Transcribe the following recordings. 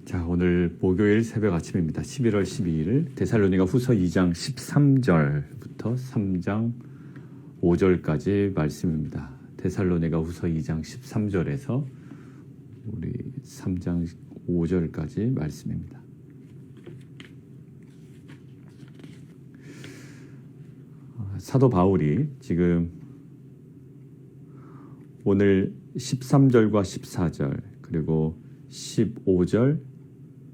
자, 오늘 목요일 새벽 아침입니다. 11월 12일 데살로니가 후서 2장 13절부터 3장 5절까지 말씀입니다. 데살로니가 후서 2장 13절에서 우리 3장 5절까지 말씀입니다. 사도 바울이 지금 오늘 13절과 14절 그리고 15절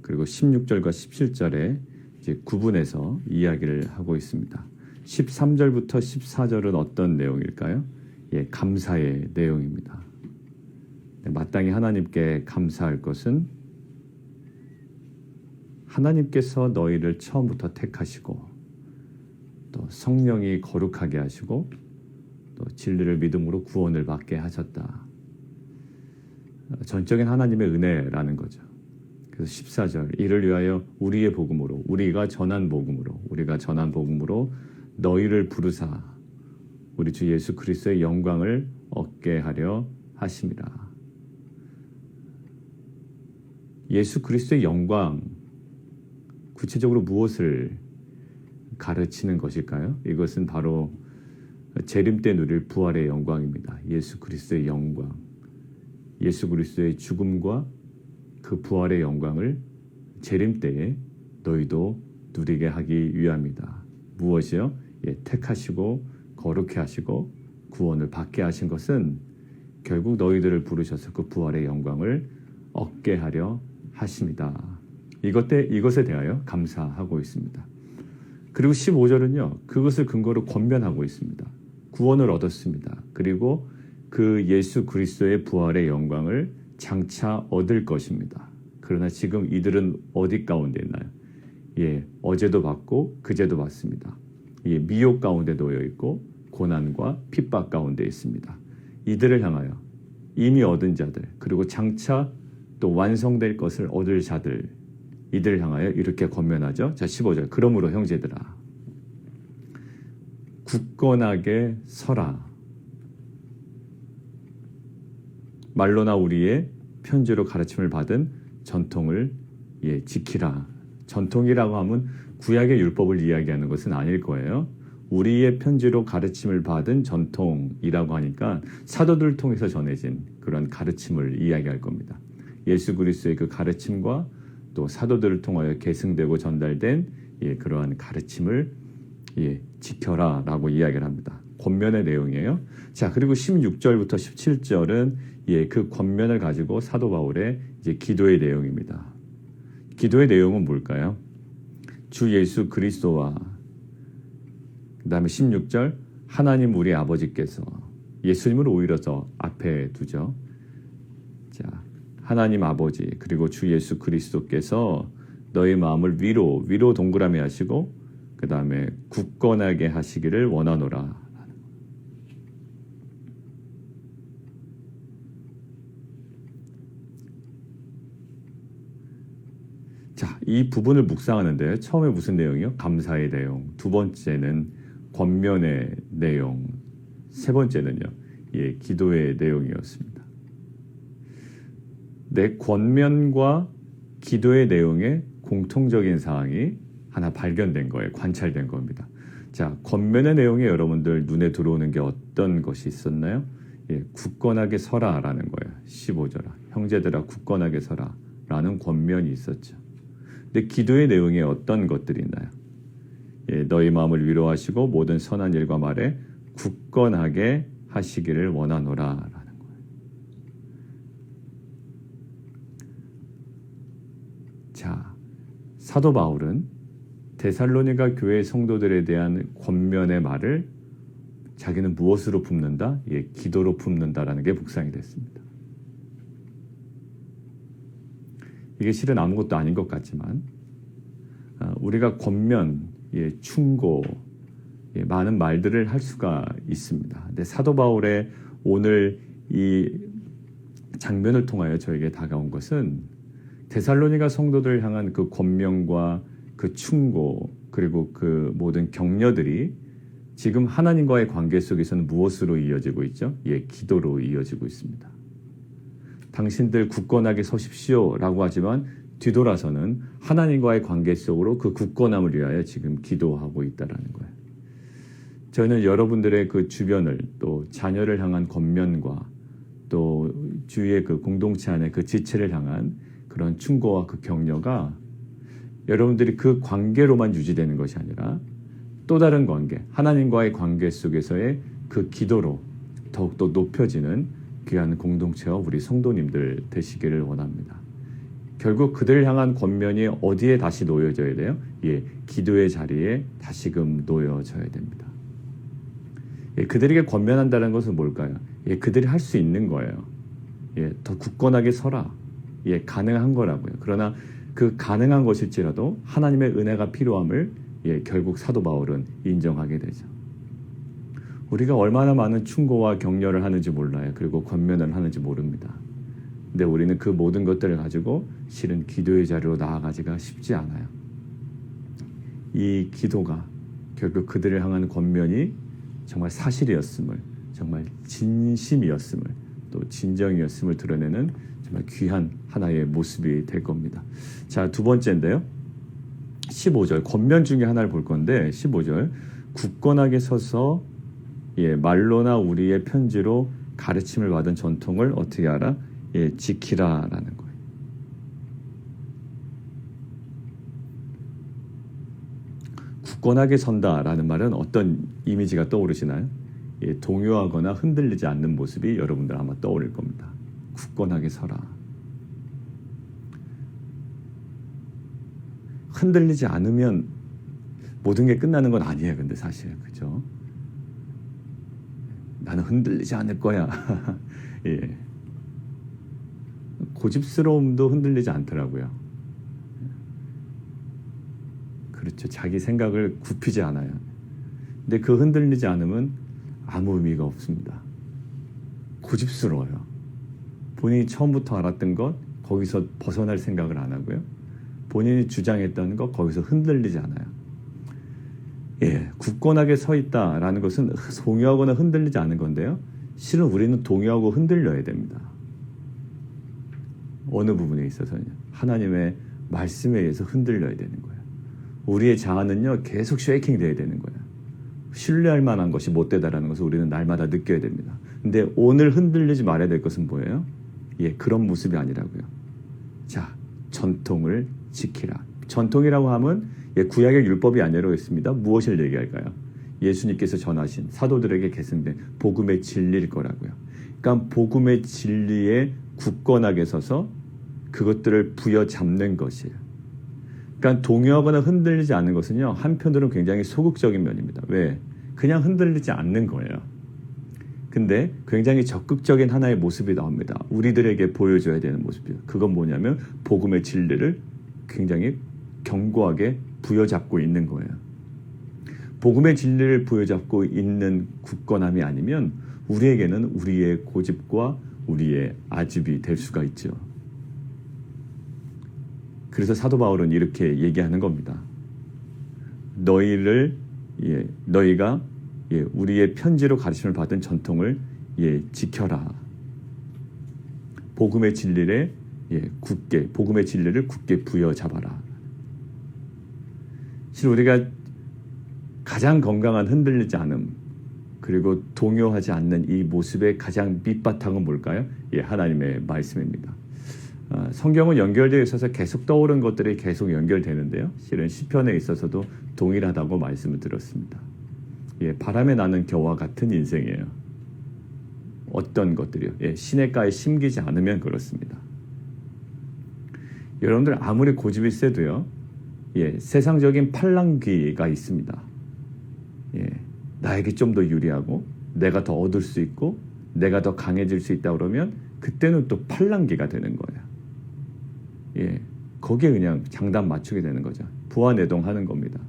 그리고 16절과 17절에 이제 구분해서 이야기를 하고 있습니다. 13절부터 14절은 어떤 내용일까요? 감사의 내용입니다. 마땅히 하나님께 감사할 것은 하나님께서 너희를 처음부터 택하시고 또 성령이 거룩하게 하시고 또 진리를 믿음으로 구원을 받게 하셨다. 전적인 하나님의 은혜라는 거죠. 그래서 14절 이를 위하여 우리의 복음으로 우리가 전한 복음으로 너희를 부르사 우리 주 예수 그리스도의 영광을 얻게 하려 하심이라. 예수 그리스도의 영광 구체적으로 무엇을 가르치는 것일까요? 이것은 바로 재림 때 누릴 부활의 영광입니다. 예수 그리스도의 영광, 예수 그리스도의 죽음과 그 부활의 영광을 재림 때에 너희도 누리게 하기 위함이다. 무엇이요? 택하시고 거룩해 하시고 구원을 받게 하신 것은 결국 너희들을 부르셔서 그 부활의 영광을 얻게 하려 하십니다. 이것에 대하여 감사하고 있습니다. 그리고 15절은요. 그것을 근거로 권면하고 있습니다. 구원을 얻었습니다. 그리고 그 예수 그리스도의 부활의 영광을 장차 얻을 것입니다. 그러나 지금 이들은 어디 가운데 있나요? 어제도 받고 그제도 받습니다. 미혹 가운데 놓여 있고 고난과 핍박 가운데 있습니다. 이들을 향하여 이미 얻은 자들 그리고 장차 또 완성될 것을 얻을 자들 이들을 향하여 이렇게 권면하죠. 자, 15절 그러므로 형제들아 굳건하게 서라. 말로나 우리의 편지로 가르침을 받은 전통을 지키라. 전통이라고 하면 구약의 율법을 이야기하는 것은 아닐 거예요. 우리의 편지로 가르침을 받은 전통이라고 하니까 사도들을 통해서 전해진 그런 가르침을 이야기할 겁니다. 예수 그리스도의 그 가르침과 또 사도들을 통하여 계승되고 전달된 그러한 가르침을 지켜라 라고 이야기를 합니다. 권면의 내용이에요. 자, 그리고 16절부터 17절은 그 권면을 가지고 사도 바울의 이제 기도의 내용입니다. 기도의 내용은 뭘까요? 주 예수 그리스도와 그 다음에 16절 하나님 우리 아버지께서 예수님을 오히려 더 앞에 두죠. 자, 하나님 아버지 그리고 주 예수 그리스도께서 너의 마음을 위로 동그라미 하시고 그 다음에 굳건하게 하시기를 원하노라. 자, 이 부분을 묵상하는데 처음에 무슨 내용이요? 감사의 내용. 두 번째는 권면의 내용. 세 번째는요. 기도의 내용이었습니다. 권면과 기도의 내용에 공통적인 사항이 하나 발견된 거예요. 관찰된 겁니다. 자, 권면의 내용에 여러분들 눈에 들어오는 게 어떤 것이 있었나요? 굳건하게 서라라는 거예요. 15절. 형제들아 굳건하게 서라라는 권면이 있었죠. 근데 기도의 내용에 어떤 것들이 있나요? 너희 마음을 위로하시고 모든 선한 일과 말에 굳건하게 하시기를 원하노라 라는 거예요. 자, 사도 바울은 데살로니가 교회 성도들에 대한 권면의 말을 자기는 무엇으로 품는다? 기도로 품는다라는 게 묵상이 됐습니다. 이게 실은 아무것도 아닌 것 같지만 우리가 권면, 충고, 많은 말들을 할 수가 있습니다. 근데 사도 바울의 오늘 이 장면을 통하여 저에게 다가온 것은 데살로니가 성도들을 향한 그 권면과 그 충고 그리고 그 모든 격려들이 지금 하나님과의 관계 속에서는 무엇으로 이어지고 있죠? 기도로 이어지고 있습니다. 당신들 굳건하게 서십시오 라고 하지만 뒤돌아서는 하나님과의 관계 속으로 그 굳건함을 위하여 지금 기도하고 있다라는 거예요. 저는 여러분들의 그 주변을 또 자녀를 향한 권면과 또 주위의 그 공동체 안에 그 지체를 향한 그런 충고와 그 격려가 여러분들이 그 관계로만 유지되는 것이 아니라 또 다른 관계, 하나님과의 관계 속에서의 그 기도로 더욱더 높여지는 귀한 공동체와 우리 성도님들 되시기를 원합니다. 결국 그들을 향한 권면이 어디에 다시 놓여져야 돼요? 예, 기도의 자리에 다시금 놓여져야 됩니다. 예, 그들에게 권면한다는 것은 뭘까요? 예, 그들이 할 수 있는 거예요. 예, 더 굳건하게 서라. 예, 가능한 거라고요. 그러나 그 가능한 것일지라도 하나님의 은혜가 필요함을 예, 결국 사도 바울은 인정하게 되죠. 우리가 얼마나 많은 충고와 격려를 하는지 몰라요. 그리고 권면을 하는지 모릅니다. 근데 우리는 그 모든 것들을 가지고 실은 기도의 자리로 나아가기가 쉽지 않아요. 이 기도가 결국 그들을 향한 권면이 정말 사실이었음을, 정말 진심이었음을, 또 진정이었음을 드러내는 정말 귀한 하나의 모습이 될 겁니다. 자, 두 번째인데요. 15절, 권면 중에 하나를 볼 건데 15절, 굳건하게 서서 예, 말로나 우리의 편지로 가르침을 받은 전통을 어떻게 하라? 예, 지키라라는 거예요. 굳건하게 선다라는 말은 어떤 이미지가 떠오르시나요? 예, 동요하거나 흔들리지 않는 모습이 여러분들 아마 떠오를 겁니다. 굳건하게 서라. 흔들리지 않으면 모든 게 끝나는 건 아니에요. 근데 사실 그죠? 나는 흔들리지 않을 거야. 예. 고집스러움도 흔들리지 않더라고요. 그렇죠. 자기 생각을 굽히지 않아요. 근데 그 흔들리지 않으면 아무 의미가 없습니다. 고집스러워요. 본인이 처음부터 알았던 것 거기서 벗어날 생각을 안 하고요. 본인이 주장했던 것 거기서 흔들리지 않아요. 예, 굳건하게 서 있다라는 것은 동요하거나 흔들리지 않은 건데요. 실은 우리는 동요하고 흔들려야 됩니다. 어느 부분에 있어서는요. 하나님의 말씀에 의해서 흔들려야 되는 거예요. 우리의 자아는요. 계속 쉐이킹 돼야 되는 거예요. 신뢰할 만한 것이 못 되다라는 것을 우리는 날마다 느껴야 됩니다. 근데 오늘 흔들리지 말아야 될 것은 뭐예요? 예, 그런 모습이 아니라고요. 자, 전통을 지키라. 전통이라고 하면 예, 구약의 율법이 아니라고 했습니다. 무엇을 얘기할까요? 예수님께서 전하신 사도들에게 계승된 복음의 진리일 거라고요. 그러니까 복음의 진리에 굳건하게 서서 그것들을 부여잡는 것이에요. 그러니까 동요하거나 흔들리지 않는 것은요. 한편으로는 굉장히 소극적인 면입니다. 왜? 그냥 흔들리지 않는 거예요. 근데 굉장히 적극적인 하나의 모습이 나옵니다. 우리들에게 보여줘야 되는 모습이에요. 그건 뭐냐면 복음의 진리를 굉장히 견고하게 부여잡고 있는 거예요. 복음의 진리를 부여잡고 있는 굳건함이 아니면 우리에게는 우리의 고집과 우리의 아집이 될 수가 있죠. 그래서 사도 바울은 이렇게 얘기하는 겁니다. 너희가 우리의 편지로 가르침을 받은 전통을 지켜라. 복음의 진리를 굳게 부여잡아라. 사실 우리가 가장 건강한 흔들리지 않음 그리고 동요하지 않는 이 모습의 가장 밑바탕은 뭘까요? 하나님의 말씀입니다. 성경은 연결되어 있어서 계속 떠오른 것들이 계속 연결되는데요. 실은 시편에 있어서도 동일하다고 말씀을 드렸습니다. 바람에 나는 겨와 같은 인생이에요. 어떤 것들이요? 시냇가에 심기지 않으면 그렇습니다. 여러분들 아무리 고집이 세도요. 세상적인 팔랑귀가 있습니다. 나에게 좀 더 유리하고 내가 더 얻을 수 있고 내가 더 강해질 수 있다 그러면 그때는 또 팔랑귀가 되는 거예요. 거기에 그냥 장단 맞추게 되는 거죠. 부하내동하는 겁니다.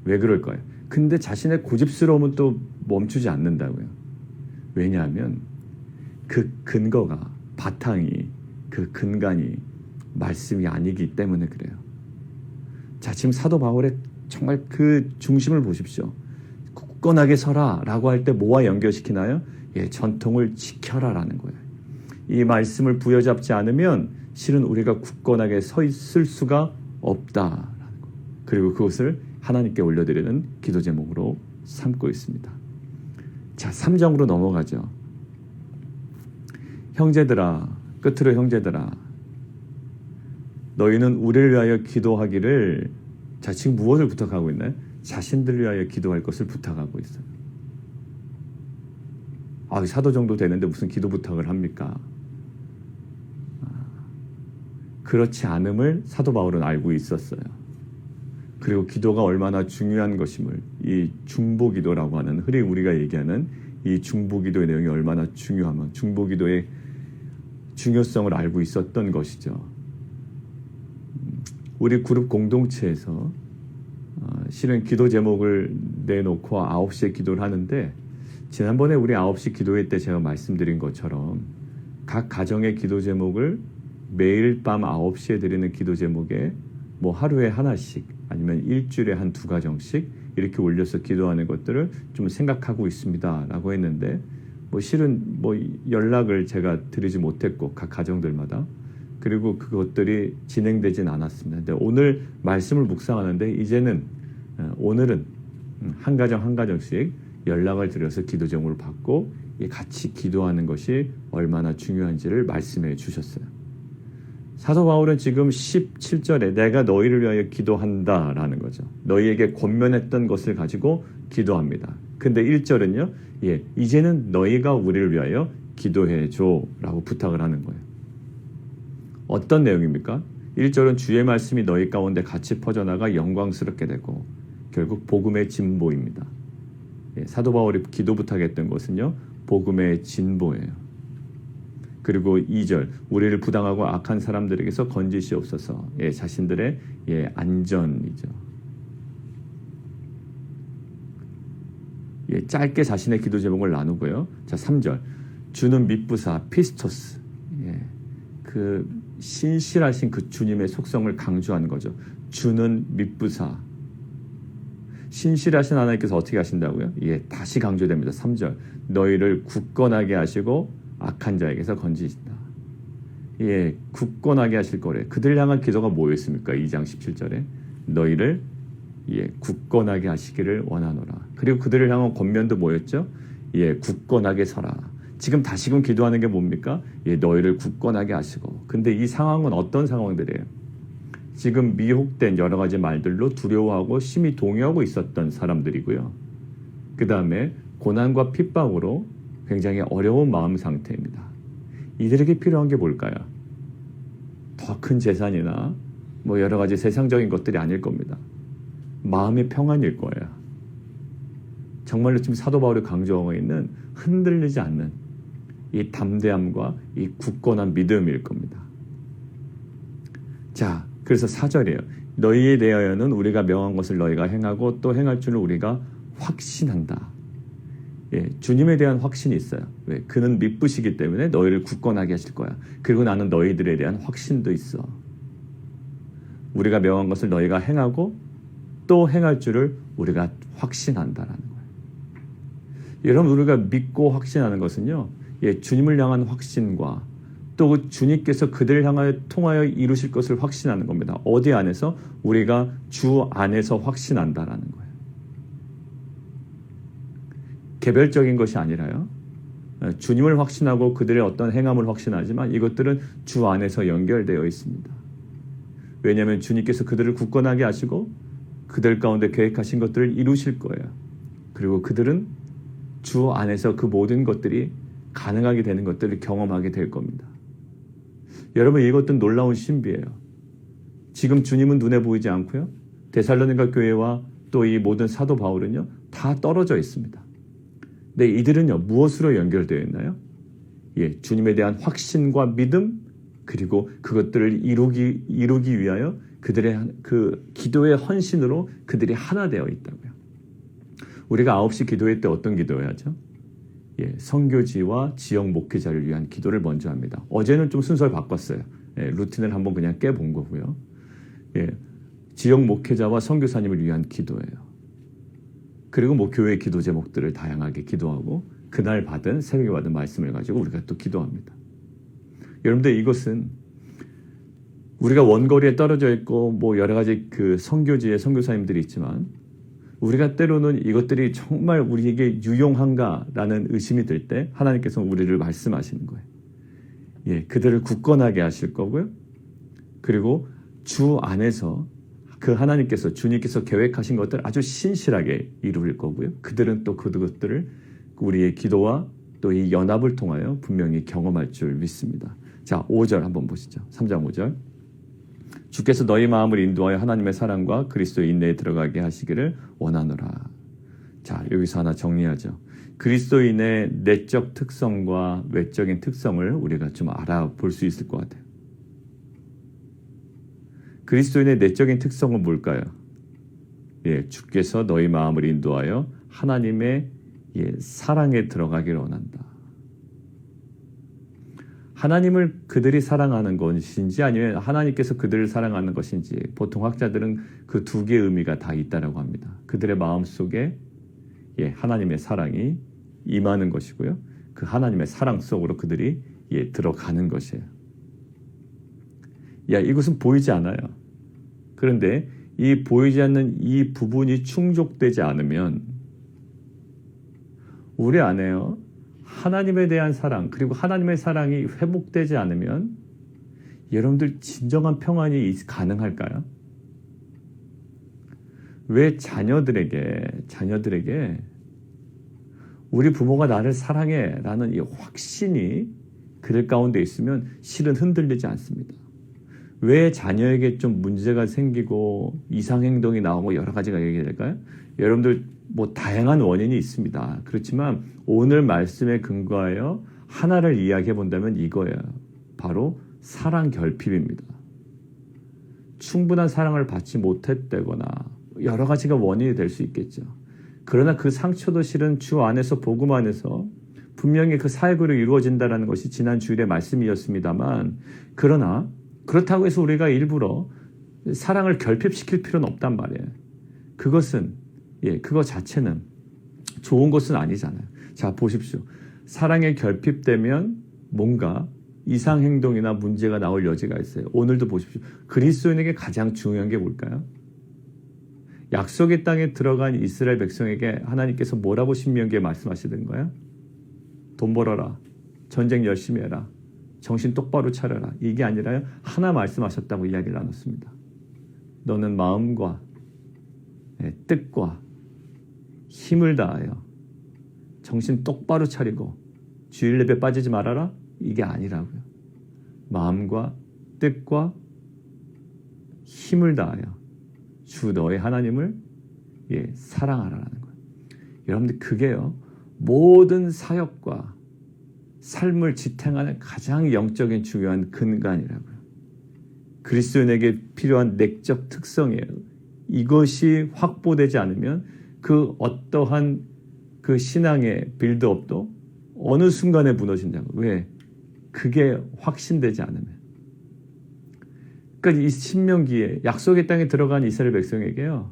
왜 그럴까요? 근데 자신의 고집스러움은 또 멈추지 않는다고요. 왜냐하면 그 근거가 바탕이 그 근간이 말씀이 아니기 때문에 그래요. 자, 지금 사도 바울의 정말 그 중심을 보십시오. 굳건하게 서라 라고 할 때 뭐와 연결시키나요? 전통을 지켜라 라는 거예요. 이 말씀을 부여잡지 않으면 실은 우리가 굳건하게 서 있을 수가 없다라는 것. 그리고 그것을 하나님께 올려드리는 기도 제목으로 삼고 있습니다. 자, 3장으로 넘어가죠. 형제들아, 끝으로 형제들아, 너희는 우리를 위하여 기도하기를, 자, 지금 무엇을 부탁하고 있나요? 자신들을 위하여 기도할 것을 부탁하고 있어요. 사도 정도 되는데 무슨 기도 부탁을 합니까? 그렇지 않음을 사도 바울은 알고 있었어요. 그리고 기도가 얼마나 중요한 것임을, 이 중보기도라고 하는, 흔히 우리가 얘기하는 이 중보기도의 내용이 얼마나 중요하면 중보기도의 중요성을 알고 있었던 것이죠. 우리 그룹 공동체에서 실은 기도 제목을 내놓고 9시에 기도를 하는데, 지난번에 우리 9시 기도회 때 제가 말씀드린 것처럼 각 가정의 기도 제목을 매일 밤 9시에 드리는 기도 제목에 뭐 하루에 하나씩 아니면 일주일에 한 2가정씩 이렇게 올려서 기도하는 것들을 좀 생각하고 있습니다 라고 했는데, 실은 연락을 제가 드리지 못했고 각 가정들마다, 그리고 그것들이 진행되진 않았습니다. 근데 오늘 말씀을 묵상하는데 이제는 오늘은 한 가정 한 가정씩 연락을 드려서 기도 제목을 받고 같이 기도하는 것이 얼마나 중요한지를 말씀해 주셨어요. 사도 바울은 지금 17절에 내가 너희를 위하여 기도한다라는 거죠. 너희에게 권면했던 것을 가지고 기도합니다. 근데 1절은요. 이제는 너희가 우리를 위하여 기도해 줘라고 부탁을 하는 거예요. 어떤 내용입니까? 1절은 주의 말씀이 너희 가운데 같이 퍼져나가 영광스럽게 되고, 결국 복음의 진보입니다. 사도 바울이 기도 부탁했던 것은요, 복음의 진보예요. 그리고 2절, 우리를 부당하고 악한 사람들에게서 건지시옵소서. 자신들의 안전이죠. 짧게 자신의 기도 제목을 나누고요. 자, 3절, 주는 미쁘사 피스토스. 그 신실하신 그 주님의 속성을 강조하는 거죠. 주는 미쁘사. 신실하신 하나님께서 어떻게 하신다고요? 다시 강조됩니다. 3절, 너희를 굳건하게 하시고 악한 자에게서 건지신다. 굳건하게 하실 거래. 그들 향한 기도가 뭐였습니까? 2장 17절에 너희를 굳건하게 하시기를 원하노라. 그리고 그들을 향한 권면도 뭐였죠? 굳건하게 서라. 지금 다시금 기도하는 게 뭡니까? 너희를 굳건하게 하시고. 근데 이 상황은 어떤 상황들이에요? 지금 미혹된 여러 가지 말들로 두려워하고 심히 동요하고 있었던 사람들이고요. 그 다음에 고난과 핍박으로 굉장히 어려운 마음 상태입니다. 이들에게 필요한 게 뭘까요? 더 큰 재산이나 여러 가지 세상적인 것들이 아닐 겁니다. 마음의 평안일 거예요. 정말로 지금 사도 바울이 강조하고 있는 흔들리지 않는 이 담대함과 이 굳건한 믿음일 겁니다. 자, 그래서 4절이에요. 너희에 대하여는 우리가 명한 것을 너희가 행하고 또 행할 줄을 우리가 확신한다. 주님에 대한 확신이 있어요. 왜? 그는 미쁘시기 때문에 너희를 굳건하게 하실 거야. 그리고 나는 너희들에 대한 확신도 있어. 우리가 명한 것을 너희가 행하고 또 행할 줄을 우리가 확신한다라는 거예요. 여러분, 우리가 믿고 확신하는 것은요, 주님을 향한 확신과 또 주님께서 그들을 향하여 통하여 이루실 것을 확신하는 겁니다. 어디 안에서? 우리가 주 안에서 확신한다라는 거예요. 개별적인 것이 아니라요. 주님을 확신하고 그들의 어떤 행함을 확신하지만 이것들은 주 안에서 연결되어 있습니다. 왜냐하면 주님께서 그들을 굳건하게 하시고 그들 가운데 계획하신 것들을 이루실 거예요. 그리고 그들은 주 안에서 그 모든 것들이 가능하게 되는 것들을 경험하게 될 겁니다. 여러분, 이것도 놀라운 신비예요. 지금 주님은 눈에 보이지 않고요. 데살로니가 교회와 또 이 모든 사도 바울은요, 다 떨어져 있습니다. 근데 이들은요, 무엇으로 연결되어 있나요? 주님에 대한 확신과 믿음, 그리고 그것들을 이루기 위하여 그들의 그 기도의 헌신으로 그들이 하나 되어 있다고요. 우리가 9시 기도회 때 어떤 기도해야죠? 선교지와 지역 목회자를 위한 기도를 먼저 합니다. 어제는 좀 순서를 바꿨어요. 루틴을 한번 그냥 깨본 거고요. 지역 목회자와 선교사님을 위한 기도예요. 그리고 교회 기도 제목들을 다양하게 기도하고 그날 새벽에 받은 말씀을 가지고 우리가 또 기도합니다. 여러분들, 이것은 우리가 원거리에 떨어져 있고 뭐 여러 가지 그 선교지에 선교사님들이 있지만 우리가 때로는 이것들이 정말 우리에게 유용한가라는 의심이 들 때 하나님께서 우리를 말씀하시는 거예요. 예, 그들을 굳건하게 하실 거고요. 그리고 주 안에서 그 하나님께서 주님께서 계획하신 것들 아주 신실하게 이루실 거고요. 그들은 또 그것들을 우리의 기도와 또 이 연합을 통하여 분명히 경험할 줄 믿습니다. 자, 5절 한번 보시죠. 3장 5절. 주께서 너희 마음을 인도하여 하나님의 사랑과 그리스도의 인내에 들어가게 하시기를 원하노라. 자, 여기서 하나 정리하죠. 그리스도인의 내적 특성과 외적인 특성을 우리가 좀 알아볼 수 있을 것 같아요. 그리스도인의 내적인 특성은 뭘까요? 예, 주께서 너희 마음을 인도하여 하나님의 사랑에 들어가기를 원한다. 하나님을 그들이 사랑하는 것인지 아니면 하나님께서 그들을 사랑하는 것인지 보통 학자들은 그 두 개의 의미가 다 있다고 합니다. 그들의 마음속에 하나님의 사랑이 임하는 것이고요. 그 하나님의 사랑 속으로 그들이 들어가는 것이에요. 이것은 보이지 않아요. 그런데 이 보이지 않는 이 부분이 충족되지 않으면 우리 안에요. 하나님에 대한 사랑 그리고 하나님의 사랑이 회복되지 않으면 여러분들 진정한 평안이 가능할까요? 왜 자녀들에게 우리 부모가 나를 사랑해 라는 이 확신이 그들 가운데 있으면 실은 흔들리지 않습니다. 왜 자녀에게 좀 문제가 생기고 이상행동이 나오고 여러 가지가 얘기될까요? 여러분들 뭐 다양한 원인이 있습니다. 그렇지만 오늘 말씀에 근거하여 하나를 이야기해 본다면 이거예요. 바로 사랑 결핍입니다. 충분한 사랑을 받지 못했다거나 여러 가지가 원인이 될 수 있겠죠. 그러나 그 상처도 실은 주 안에서 복음 안에서 분명히 그 사역으로 이루어진다는 것이 지난 주일의 말씀이었습니다만 그러나 그렇다고 해서 우리가 일부러 사랑을 결핍시킬 필요는 없단 말이에요. 그거 자체는 좋은 것은 아니잖아요. 자, 보십시오. 사랑에 결핍되면 뭔가 이상행동이나 문제가 나올 여지가 있어요. 오늘도 보십시오. 그리스도인에게 가장 중요한 게 뭘까요? 약속의 땅에 들어간 이스라엘 백성에게 하나님께서 뭐라고 신명기에 말씀하시던 거예요? 돈 벌어라. 전쟁 열심히 해라. 정신 똑바로 차려라. 이게 아니라요. 하나 말씀하셨다고 이야기를 나눴습니다. 너는 마음과 뜻과 힘을 다하여 정신 똑바로 차리고 주일 예배 빠지지 말아라. 이게 아니라고요. 마음과 뜻과 힘을 다하여 주 너의 하나님을 사랑하라는 거예요. 여러분들 그게요. 모든 사역과 삶을 지탱하는 가장 영적인 중요한 근간이라고요. 그리스도인에게 필요한 내적 특성이에요. 이것이 확보되지 않으면 그 어떠한 그 신앙의 빌드업도 어느 순간에 무너진다고. 왜? 그게 확신되지 않으면. 그러니까 이 신명기에 약속의 땅에 들어간 이스라엘 백성에게요.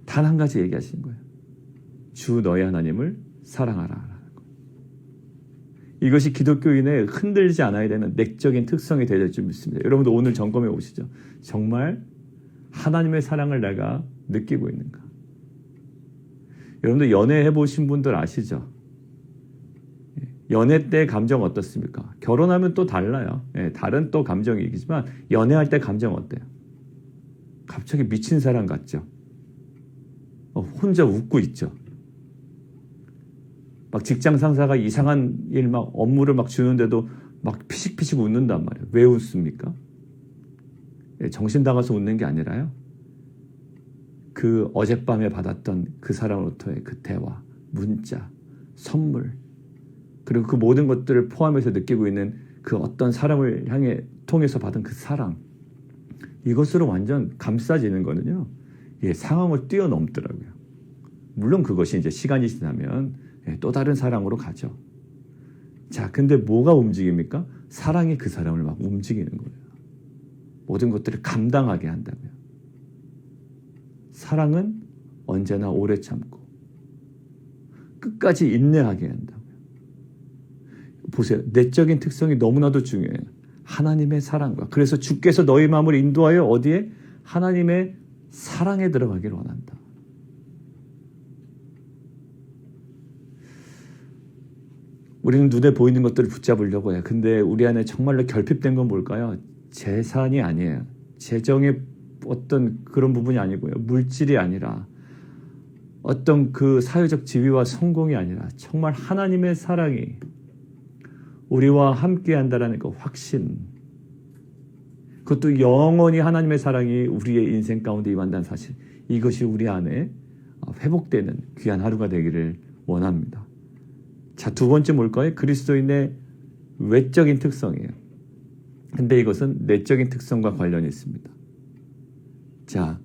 단 한 가지 얘기하시는 거예요. 주 너의 하나님을 사랑하라. 이것이 기독교인의 흔들리지 않아야 되는 내적인 특성이 되어야 될 줄 믿습니다. 여러분도 오늘 점검해 보시죠. 정말 하나님의 사랑을 내가 느끼고 있는가? 여러분들 연애해 보신 분들 아시죠? 연애 때 감정 어떻습니까? 결혼하면 또 달라요. 다른 또 감정이 있지만 연애할 때 감정 어때요? 갑자기 미친 사람 같죠? 혼자 웃고 있죠? 막 직장 상사가 이상한 일 막 업무를 막 주는데도 막 피식피식 웃는단 말이에요. 왜 웃습니까? 정신 나가서 웃는 게 아니라요. 그 어젯밤에 받았던 그 사람으로부터의 그 대화, 문자, 선물, 그리고 그 모든 것들을 포함해서 느끼고 있는 그 어떤 사람을 향해 통해서 받은 그 사랑, 이것으로 완전 감싸지는 거는요. 상황을 뛰어넘더라고요. 물론 그것이 이제 시간이 지나면 또 다른 사랑으로 가죠. 자, 근데 뭐가 움직입니까? 사랑이 그 사람을 막 움직이는 거예요. 모든 것들을 감당하게 한다고요. 사랑은 언제나 오래 참고 끝까지 인내하게 한다고요. 보세요. 내적인 특성이 너무나도 중요해요. 하나님의 사랑과, 그래서 주께서 너희 마음을 인도하여 어디에? 하나님의 사랑에 들어가기를 원한다. 우리는 눈에 보이는 것들을 붙잡으려고 해요. 근데 우리 안에 정말로 결핍된 건 뭘까요? 재산이 아니에요. 재정의 어떤 그런 부분이 아니고요. 물질이 아니라 어떤 그 사회적 지위와 성공이 아니라 정말 하나님의 사랑이 우리와 함께 한다는 그 확신, 그것도 영원히 하나님의 사랑이 우리의 인생 가운데 임한다는 사실, 이것이 우리 안에 회복되는 귀한 하루가 되기를 원합니다. 자, 두 번째 뭘까요? 그리스도인의 외적인 특성이에요. 근데 이것은 내적인 특성과 관련이 있습니다. 자,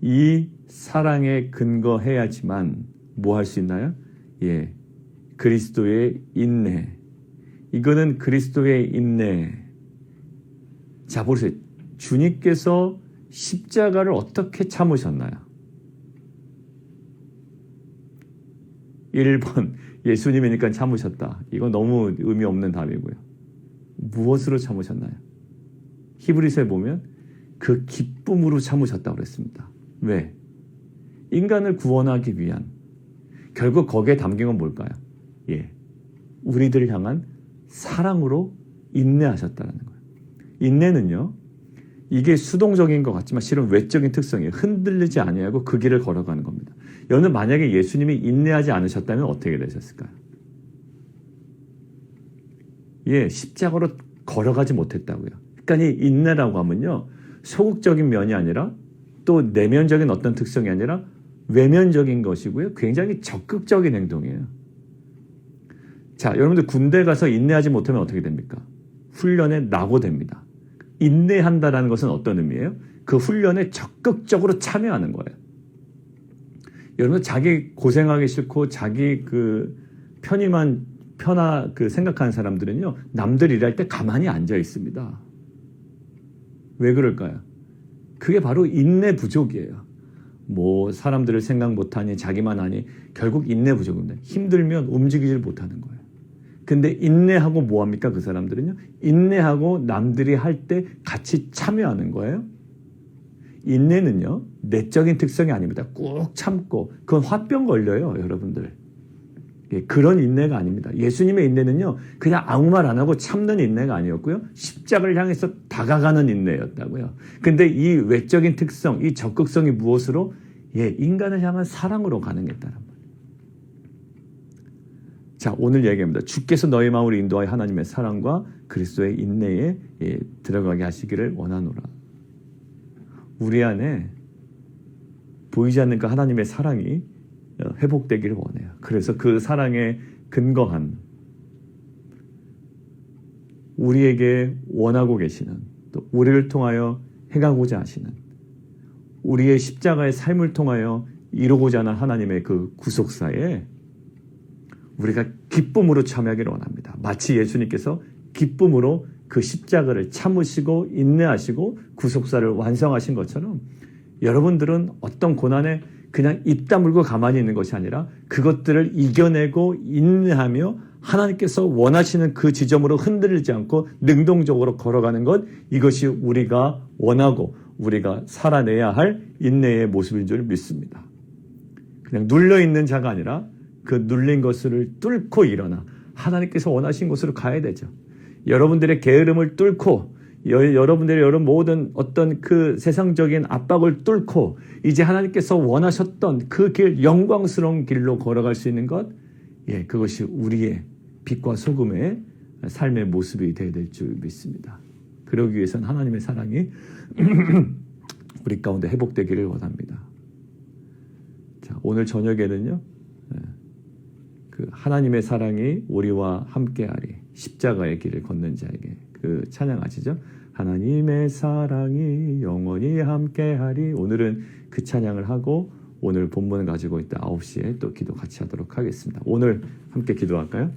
이 사랑에 근거해야지만 뭐 할 수 있나요? 예, 그리스도의 인내. 이거는 그리스도의 인내. 자, 보세요. 주님께서 십자가를 어떻게 참으셨나요? 1번, 예수님이니까 참으셨다. 이거 너무 의미 없는 답이고요. 무엇으로 참으셨나요? 히브리서에 보면 그 기쁨으로 참으셨다고 그랬습니다. 왜? 인간을 구원하기 위한, 결국 거기에 담긴 건 뭘까요? 예, 우리들을 향한 사랑으로 인내하셨다는 거예요. 인내는요, 이게 수동적인 것 같지만 실은 외적인 특성이에요. 흔들리지 아니하고 그 길을 걸어가는 겁니다. 여러분, 만약에 예수님이 인내하지 않으셨다면 어떻게 되셨을까요? 예, 십자가로 걸어가지 못했다고요. 그러니까 이 인내라고 하면요, 소극적인 면이 아니라 또 내면적인 어떤 특성이 아니라 외면적인 것이고요. 굉장히 적극적인 행동이에요. 자, 여러분들 군대 가서 인내하지 못하면 어떻게 됩니까? 훈련에 낙오됩니다. 인내한다라는 것은 어떤 의미예요? 그 훈련에 적극적으로 참여하는 거예요. 여러분, 자기 고생하기 싫고 자기 그 편의만 생각하는 사람들은요, 남들 일할 때 가만히 앉아 있습니다. 왜 그럴까요? 그게 바로 인내 부족이에요. 뭐 사람들을 생각 못하니 자기만 하니 결국 인내 부족입니다. 힘들면 움직이질 못하는 거예요. 근데 인내하고 뭐합니까? 그 사람들은요, 인내하고 남들이 할 때 같이 참여하는 거예요. 인내는요, 내적인 특성이 아닙니다. 꾹 참고, 그건 화병 걸려요, 여러분들. 예, 그런 인내가 아닙니다. 예수님의 인내는요, 그냥 아무 말 안 하고 참는 인내가 아니었고요, 십자가를 향해서 다가가는 인내였다고요. 근데 이 외적인 특성, 이 적극성이 무엇으로? 예, 인간을 향한 사랑으로 가능했다는 말이에요. 자, 오늘 얘기합니다. 주께서 너희 마음을 인도하여 하나님의 사랑과 그리스도의 인내에 들어가게 하시기를 원하노라. 우리 안에 보이지 않는 그 하나님의 사랑이 회복되기를 원해요. 그래서 그 사랑에 근거한 우리에게 원하고 계시는, 또 우리를 통하여 행하고자 하시는, 우리의 십자가의 삶을 통하여 이루고자 하는 하나님의 그 구속사에 우리가 기쁨으로 참여하기를 원합니다. 마치 예수님께서 기쁨으로 그 십자가를 참으시고 인내하시고 구속사를 완성하신 것처럼, 여러분들은 어떤 고난에 그냥 입 다물고 가만히 있는 것이 아니라 그것들을 이겨내고 인내하며 하나님께서 원하시는 그 지점으로 흔들리지 않고 능동적으로 걸어가는 것, 이것이 우리가 원하고 우리가 살아내야 할 인내의 모습인 줄 믿습니다. 그냥 눌려있는 자가 아니라 그 눌린 것을 뚫고 일어나 하나님께서 원하신 곳으로 가야 되죠. 여러분들의 게으름을 뚫고, 여러분들의 여러 모든 어떤 그 세상적인 압박을 뚫고 이제 하나님께서 원하셨던 그 길, 영광스러운 길로 걸어갈 수 있는 것, 예, 그것이 우리의 빛과 소금의 삶의 모습이 되어야 될 줄 믿습니다. 그러기 위해서는 하나님의 사랑이 우리 가운데 회복되기를 원합니다. 자, 오늘 저녁에는요, 그 하나님의 사랑이 우리와 함께하리, 십자가의 길을 걷는 자에게, 그 찬양 아시죠? 하나님의 사랑이 영원히 함께하리. 오늘은 그 찬양을 하고 오늘 본문을 가지고 있다 9시에 또 기도 같이 하도록 하겠습니다. 오늘 함께 기도할까요?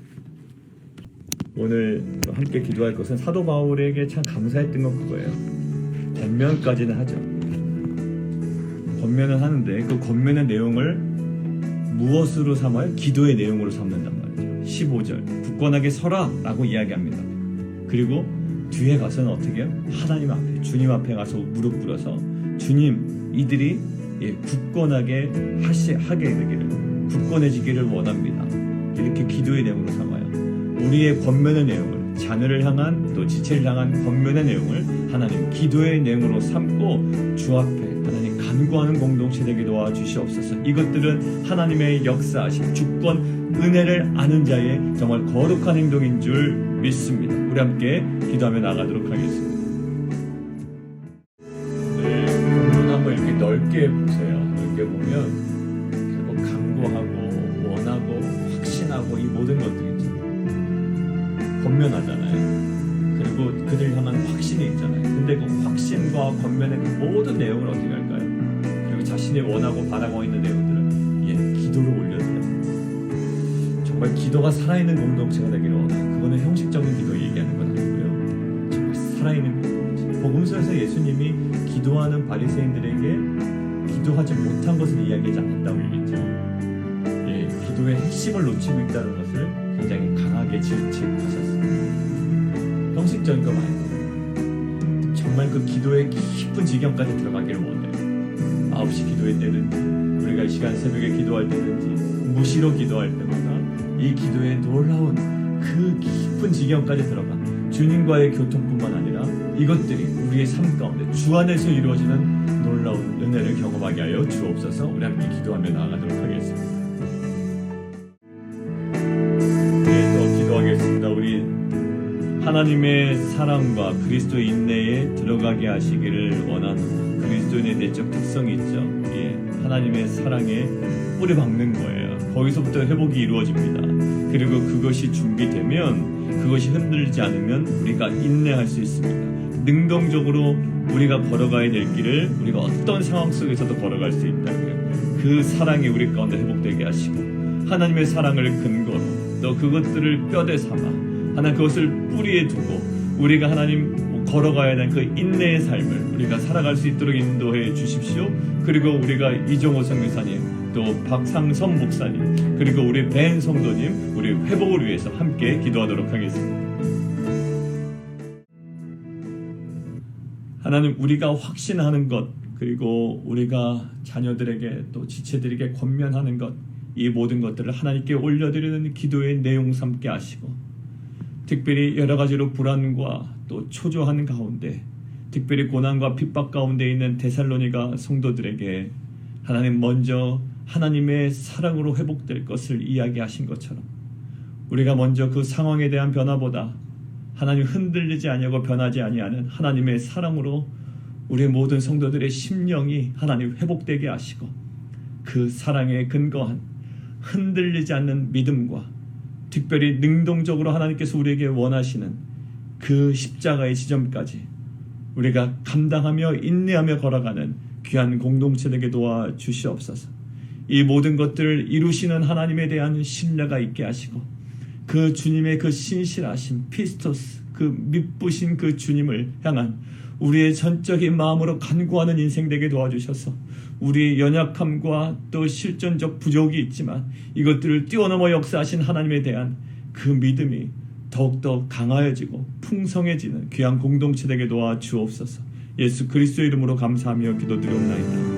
오늘 함께 기도할 것은 사도 바울에게 참 감사했던 건 그거예요. 권면까지는 하죠. 권면은 하는데 그 권면의 내용을 무엇으로 삼아요? 기도의 내용으로 삼는단 말이죠. 15절 굳건하게 서라 라고 이야기합니다. 그리고 뒤에 가서는 어떻게 해요? 하나님 앞에, 주님 앞에 가서 무릎 꿇어서 주님, 이들이 굳건하게 하게 되기를, 굳건해지기를 원합니다. 이렇게 기도의 내용으로 삼아요. 우리의 권면의 내용을, 자녀를 향한 또 지체를 향한 권면의 내용을 하나님 기도의 내용으로 삼고 주 앞에 하나님 간구하는 공동체 되게 도와주시옵소서. 이것들은 하나님의 역사하신 주권 은혜를 아는 자의 정말 거룩한 행동인 줄 믿습니다. 우리 함께 기도하며 나가도록 하겠습니다. 네, 본문 한번 이렇게 넓게 보세요. 넓게 보면 결국 간구하고 원하고 확신하고 이 모든 것들이 있잖아요. 권면하잖아요. 그리고 그들 향한 확신이 있잖아요. 근데 그 확신과 권면의 그 모든 내용을 어떻게 할까요? 그리고 자신이 원하고 바라고 있는 내용들을 기도로 올려드려요. 정말 기도가 살아있는 공동체가 되기를 원해요. 그거는 형식적인 기도 얘기하는 건 아니고요. 정말 살아있는 공동체. 복음서에서 예수님이 기도하는 바리새인들에게 기도하지 못한 것을 이야기하지 않았다고 얘기했죠. 기도의 핵심을 놓치고 있다는 것을 굉장히 강하게 질책하셨습니다. 형식적인 거 말고 정말 그 기도의 깊은 지경까지 들어가기를 원해요. 9시 기도회 때든지 우리가 이 시간 새벽에 기도할 때든지 무시로 기도할 때마다 이 기도의 놀라운 그 깊은 지경까지 들어가 주님과의 교통뿐만 아니라 이것들이 우리의 삶 가운데 주 안에서 이루어지는 놀라운 은혜를 경험하게 하여 주옵소서. 우리 함께 기도하며 나아가도록 하겠습니다. 또 기도하겠습니다. 우리 하나님의 사랑과 그리스도의 인내에 들어가게 하시기를 원하는 그리스도인의 내적 특성이 있죠. 하나님의 사랑에 뿌리 박는 거예요. 거기서부터 회복이 이루어집니다. 그리고 그것이 준비되면, 그것이 흔들리지 않으면 우리가 인내할 수 있습니다. 능동적으로 우리가 걸어가야 될 길을 우리가 어떤 상황 속에서도 걸어갈 수 있다고요. 그 사랑이 우리 가운데 회복되게 하시고 하나님의 사랑을 근거로 또 그것들을 뼈대 삼아 하나님 그것을 뿌리에 두고 우리가 하나님 걸어가야 하는 그 인내의 삶을 우리가 살아갈 수 있도록 인도해 주십시오. 그리고 우리가 이종호 선교사님 또 박상선 목사님 그리고 우리 벤 성도님 우리 회복을 위해서 함께 기도하도록 하겠습니다. 하나님 우리가 확신하는 것 그리고 우리가 자녀들에게 또 지체들에게 권면하는 것 이 모든 것들을 하나님께 올려드리는 기도의 내용 삼게 하시고 특별히 여러 가지로 불안과 또 초조하는 가운데 특별히 고난과 핍박 가운데 있는 데살로니가 성도들에게 하나님 먼저 하나님의 사랑으로 회복될 것을 이야기하신 것처럼 우리가 먼저 그 상황에 대한 변화보다 하나님 흔들리지 아니하고 변하지 아니하는 하나님의 사랑으로 우리 모든 성도들의 심령이 하나님 회복되게 하시고 그 사랑에 근거한 흔들리지 않는 믿음과 특별히 능동적으로 하나님께서 우리에게 원하시는 그 십자가의 지점까지 우리가 감당하며 인내하며 걸어가는 귀한 공동체 되게 도와주시옵소서. 이 모든 것들을 이루시는 하나님에 대한 신뢰가 있게 하시고 그 주님의 그 신실하신 피스토스 그 미쁘신 그 주님을 향한 우리의 전적인 마음으로 간구하는 인생 되게 도와주셔서 우리 연약함과 또 실존적 부족이 있지만 이것들을 뛰어넘어 역사하신 하나님에 대한 그 믿음이 더욱더 강하여지고 풍성해지는 귀한 공동체 되게 도와주옵소서. 예수 그리스도의 이름으로 감사하며 기도드리옵나이다.